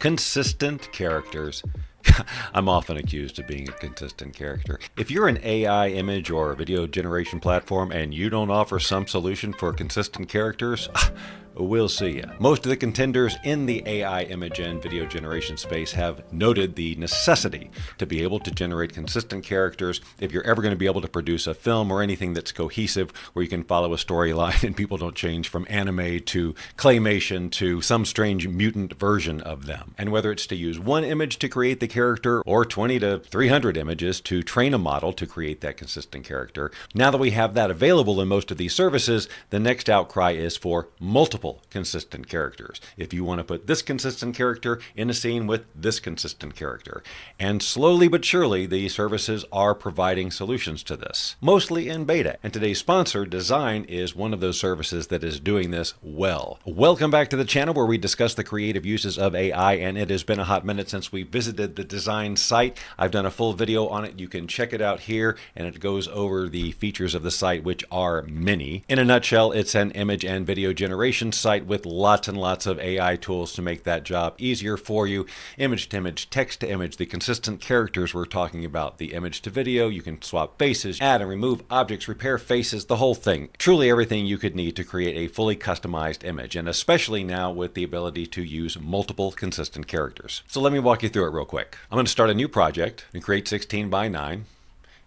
Consistent characters. I'm often accused of being a consistent character. If you're an AI image or video generation platform and you don't offer some solution for consistent characters, we'll see ya. Most of the contenders in the AI image and video generation space have noted the necessity to be able to generate consistent characters if you're ever going to be able to produce a film or anything that's cohesive where you can follow a storyline and people don't change from anime to claymation to some strange mutant version of them. And whether it's to use one image to create the character or 20 to 300 images to train a model to create that consistent character, now that we have that available in most of these services, the next outcry is for multiple consistent characters. If you want to put this consistent character in a scene with this consistent character. And slowly but surely, the services are providing solutions to this, mostly in beta. And today's sponsor, Dzine, is one of those services that is doing this well. Welcome back to the channel where we discuss the creative uses of AI, and it has been a hot minute since we visited the Dzine site. I've done a full video on it. You can check it out here, and it goes over the features of the site, which are many. In a nutshell, it's an image and video generation site with lots and lots of AI tools to make that job easier for you. Image to image, text to image, the consistent characters we're talking about, the image to video, you can swap faces, add and remove objects, repair faces, the whole thing. Truly everything you could need to create a fully customized image, and especially now with the ability to use multiple consistent characters. So let me walk you through it real quick. I'm going to start a new project and create 16 by 9.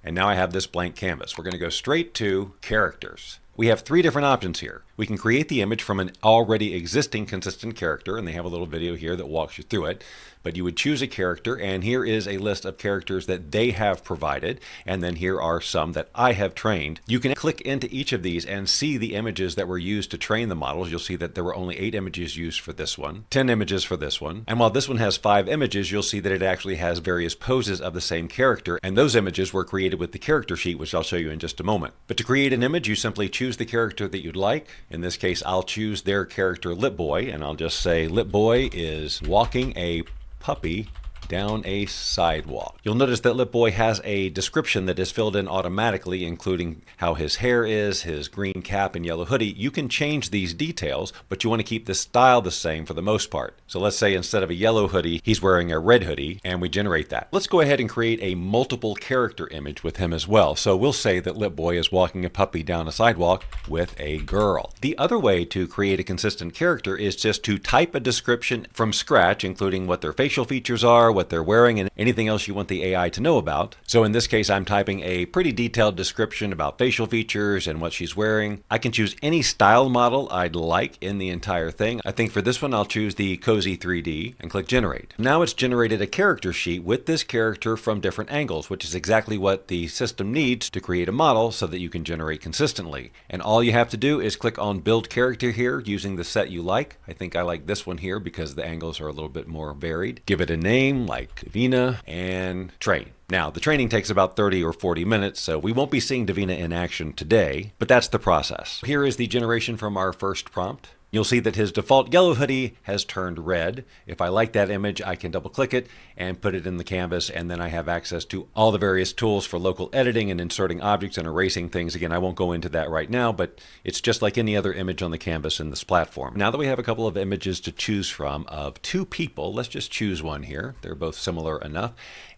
And now I have this blank canvas. We're going to go straight to characters. We have three different options here. We can create the image from an already existing consistent character, and they have a little video here that walks you through it. But you would choose a character, and here is a list of characters that they have provided, and then here are some that I have trained. You can click into each of these and see the images that were used to train the models. You'll see that there were only 8 images used for this one, 10 images for this one, and while this one has 5 images, you'll see that it actually has various poses of the same character, and those images were created with the character sheet, which I'll show you in just a moment. But to create an image, you simply choose the character that you'd like. In this case, I'll choose their character Lip Boy, and I'll just say Lip Boy is walking a puppy down a sidewalk. You'll notice that Lip Boy has a description that is filled in automatically, including how his hair is, his green cap and yellow hoodie. You can change these details, but you want to keep the style the same for the most part. So let's say instead of a yellow hoodie, he's wearing a red hoodie, and we generate that. Let's go ahead and create a multiple character image with him as well. So we'll say that Lip Boy is walking a puppy down a sidewalk with a girl. The other way to create a consistent character is just to type a description from scratch, including what their facial features are, what they're wearing, and anything else you want the AI to know about. So in this case, I'm typing a pretty detailed description about facial features and what she's wearing. I can choose any style model I'd like in the entire thing. I think for this one, I'll choose the Cozy 3D and click Generate. Now it's generated a character sheet with this character from different angles, which is exactly what the system needs to create a model so that you can generate consistently. And all you have to do is click on Build Character here using the set you like. I think I like this one here because the angles are a little bit more varied. Give it a name like Dzine and train. Now, the training takes about 30 or 40 minutes, so we won't be seeing Dzine in action today, but that's the process. Here is the generation from our first prompt. You'll see that his default yellow hoodie has turned red. If I like that image, I can double click it and put it in the canvas, and then I have access to all the various tools for local editing and inserting objects and erasing things. Again, I won't go into that right now, but it's just like any other image on the canvas in this platform. Now that we have a couple of images to choose from of 2 people, let's just choose one here. They're both similar enough.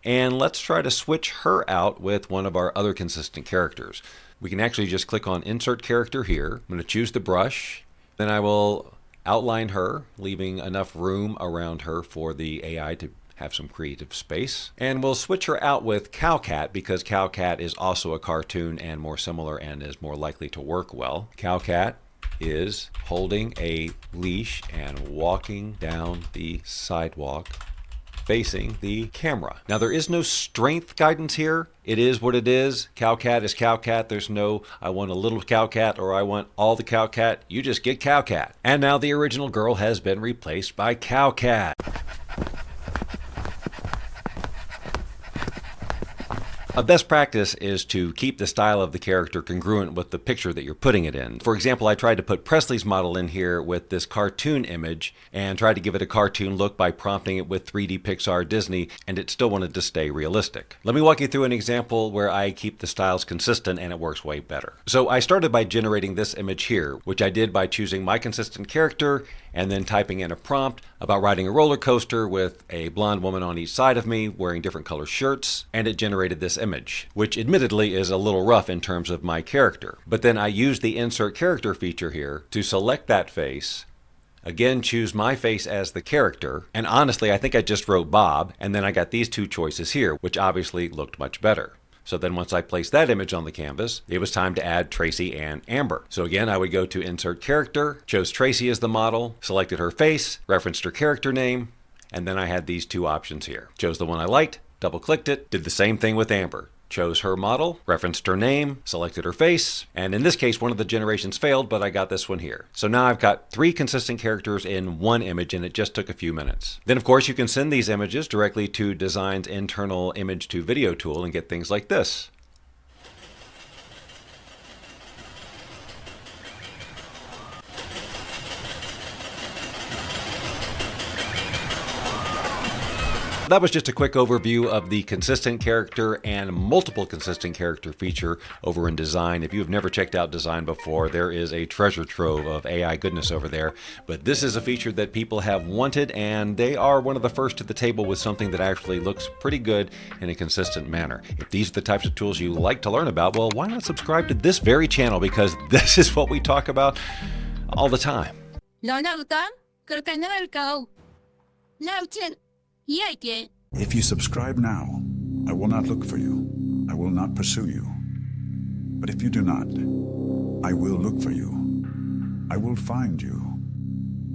And let's try to switch her out with one of our other consistent characters. We can actually just click on Insert Character here. I'm going to choose the brush. Then I will outline her, leaving enough room around her for the AI to have some creative space. And we'll switch her out with Cowcat because Cowcat is also a cartoon and more similar and is more likely to work well. Cowcat is holding a leash and walking down the sidewalk facing the camera. Now there is no strength guidance here. It is what it is. Cowcat is Cowcat. There's no, I want a little Cowcat or I want all the Cowcat. You just get Cowcat. And now the original girl has been replaced by Cowcat. A best practice is to keep the style of the character congruent with the picture that you're putting it in. For example, I tried to put Presley's model in here with this cartoon image and tried to give it a cartoon look by prompting it with 3D Pixar Disney, and it still wanted to stay realistic. Let me walk you through an example where I keep the styles consistent and it works way better. So I started by generating this image here, which I did by choosing my consistent character and then typing in a prompt about riding a roller coaster with a blonde woman on each side of me wearing different color shirts, and it generated this image, which admittedly is a little rough in terms of my character. But then I used the insert character feature here to select that face, again choose my face as the character, and honestly I think I just wrote Bob, and then I got these two choices here, which obviously looked much better. So then once I placed that image on the canvas, it was time to add Tracy and Amber. So again, I would go to Insert Character, chose Tracy as the model, selected her face, referenced her character name, and then I had these two options here. Chose the one I liked, double-clicked it, did the same thing with Amber. Chose her model, referenced her name, selected her face, and in this case one of the generations failed, but I got this one here. So now I've got 3 consistent characters in one image, and it just took a few minutes. Then of course you can send these images directly to Dzine's internal image to video tool and get things like this. That was just a quick overview of the consistent character and multiple consistent character feature over in Dzine. If you have never checked out Dzine before, there is a treasure trove of AI goodness over there. But this is a feature that people have wanted, and they are one of the first to the table with something that actually looks pretty good in a consistent manner. If these are the types of tools you like to learn about, well, why not subscribe to this very channel, because this is what we talk about all the time. If you subscribe now, I will not look for you. I will not pursue you. But if you do not, I will look for you. I will find you.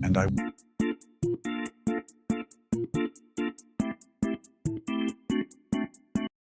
And I